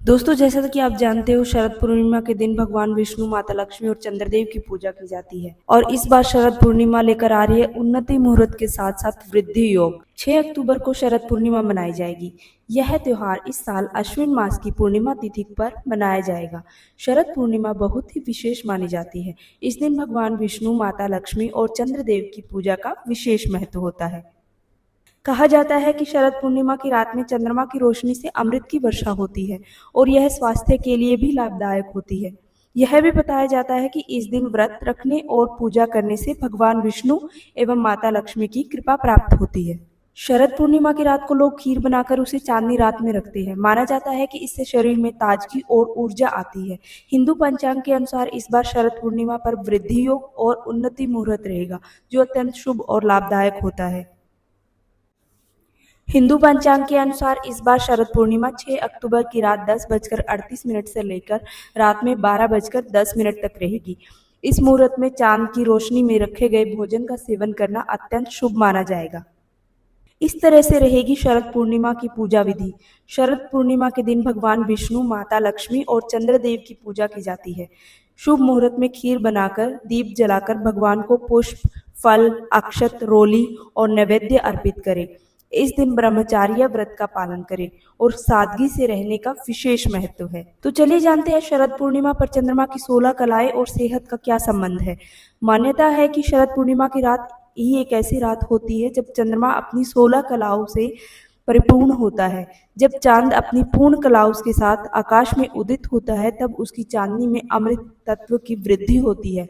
दोस्तों, जैसा कि आप जानते हो, शरद पूर्णिमा के दिन भगवान विष्णु, माता लक्ष्मी और चंद्रदेव की पूजा की जाती है। और इस बार शरद पूर्णिमा लेकर आ रही है उन्नति मुहूर्त के साथ साथ वृद्धि योग। 6 अक्टूबर को शरद पूर्णिमा मनाई जाएगी। यह त्योहार इस साल अश्विन मास की पूर्णिमा तिथि पर मनाया जाएगा। शरद पूर्णिमा बहुत ही विशेष मानी जाती है। इस दिन भगवान विष्णु, माता लक्ष्मी और चंद्रदेव की पूजा का विशेष महत्व होता है। कहा जाता है कि शरद पूर्णिमा की रात में चंद्रमा की रोशनी से अमृत की वर्षा होती है और यह स्वास्थ्य के लिए भी लाभदायक होती है। यह भी बताया जाता है कि इस दिन व्रत रखने और पूजा करने से भगवान विष्णु एवं माता लक्ष्मी की कृपा प्राप्त होती है। शरद पूर्णिमा की रात को लोग खीर बनाकर उसे चांदनी रात में रखते हैं। माना जाता है कि इससे शरीर में ताजगी और ऊर्जा आती है। हिंदू पंचांग के अनुसार इस बार शरद पूर्णिमा पर वृद्धि योग और उन्नति मुहूर्त रहेगा, जो अत्यंत शुभ और लाभदायक होता है। हिंदू पंचांग के अनुसार इस बार शरद पूर्णिमा 6 अक्टूबर की रात 10:38 से लेकर रात में 12:10 तक रहेगी। इस मुहूर्त में चांद की रोशनी में रखे गए भोजन का सेवन करना अत्यंत शुभ माना जाएगा। इस तरह से रहेगी शरद पूर्णिमा की पूजा विधि। शरद पूर्णिमा के दिन भगवान विष्णु, माता लक्ष्मी और चंद्रदेव की पूजा की जाती है। शुभ मुहूर्त में खीर बनाकर, दीप जलाकर भगवान को पुष्प, फल, अक्षत, रोली और नैवेद्य अर्पित करें। इस दिन ब्रह्मचार्य व्रत का पालन करें और सादगी से रहने का विशेष महत्व है। तो चलिए जानते हैं शरद पूर्णिमा पर चंद्रमा की 16 कलाएं और सेहत का क्या संबंध है। मान्यता है कि शरद पूर्णिमा की रात ही एक ऐसी रात होती है जब चंद्रमा अपनी 16 कलाओं से परिपूर्ण होता है। जब चांद अपनी पूर्ण कलाओं के साथ आकाश में उदित होता है, तब उसकी चांदनी में अमृत तत्व की वृद्धि होती है।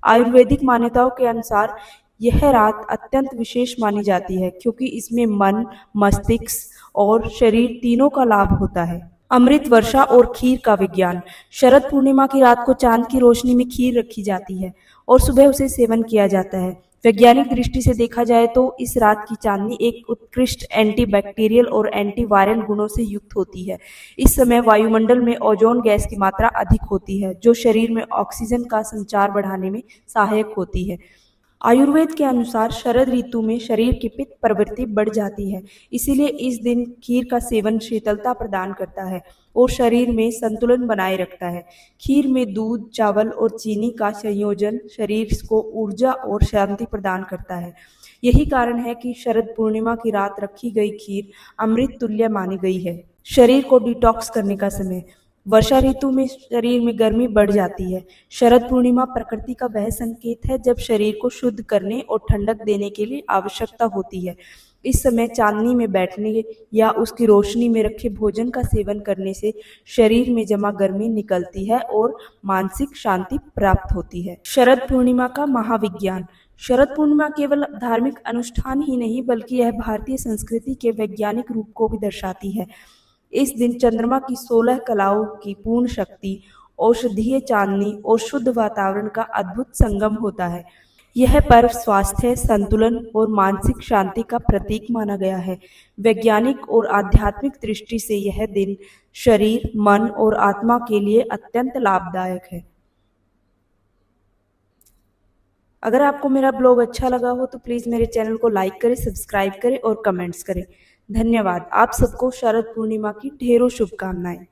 आयुर्वेदिक मान्यताओं के अनुसार यह रात अत्यंत विशेष मानी जाती है, क्योंकि इसमें मन, मस्तिष्क और शरीर तीनों का लाभ होता है। अमृत वर्षा और खीर का विज्ञान। शरद पूर्णिमा की रात को चांद की रोशनी में खीर रखी जाती है और सुबह उसे सेवन किया जाता है। वैज्ञानिक दृष्टि से देखा जाए तो इस रात की चांदनी एक उत्कृष्ट एंटीबैक्टीरियल और एंटीवायरल गुणों से युक्त होती है। इस समय वायुमंडल में ओजोन गैस की मात्रा अधिक होती है, जो शरीर में ऑक्सीजन का संचार बढ़ाने में सहायक होती है। आयुर्वेद के अनुसार शरद ऋतु में शरीर की पित्त प्रवृत्ति बढ़ जाती है, इसीलिए इस दिन खीर का सेवन शीतलता प्रदान करता है और शरीर में संतुलन बनाए रखता है। खीर में दूध, चावल और चीनी का संयोजन शरीर को ऊर्जा और शांति प्रदान करता है। यही कारण है कि शरद पूर्णिमा की रात रखी गई खीर अमृत तुल्य मानी गई है। शरीर को डिटॉक्स करने का समय। वर्षा ऋतु में शरीर में गर्मी बढ़ जाती है। शरद पूर्णिमा प्रकृति का वह संकेत है जब शरीर को शुद्ध करने और ठंडक देने के लिए आवश्यकता होती है। इस समय चांदनी में बैठने या उसकी रोशनी में रखे भोजन का सेवन करने से शरीर में जमा गर्मी निकलती है और मानसिक शांति प्राप्त होती है। शरद पूर्णिमा का महाविज्ञान। शरद पूर्णिमा केवल धार्मिक अनुष्ठान ही नहीं, बल्कि यह भारतीय संस्कृति के वैज्ञानिक रूप को भी दर्शाती है। इस दिन चंद्रमा की 16 कलाओं की पूर्ण शक्ति, औषधीय चांदनी और शुद्ध वातावरण का अद्भुत संगम होता है। यह पर्व स्वास्थ्य, संतुलन और मानसिक शांति का प्रतीक माना गया है। वैज्ञानिक और आध्यात्मिक दृष्टि से यह दिन शरीर, मन और आत्मा के लिए अत्यंत लाभदायक है। अगर आपको मेरा ब्लॉग अच्छा लगा हो तो प्लीज़ मेरे चैनल को लाइक करें, सब्सक्राइब करें और कमेंट्स करें। धन्यवाद। आप सबको शरद पूर्णिमा की ढेरों शुभकामनाएं।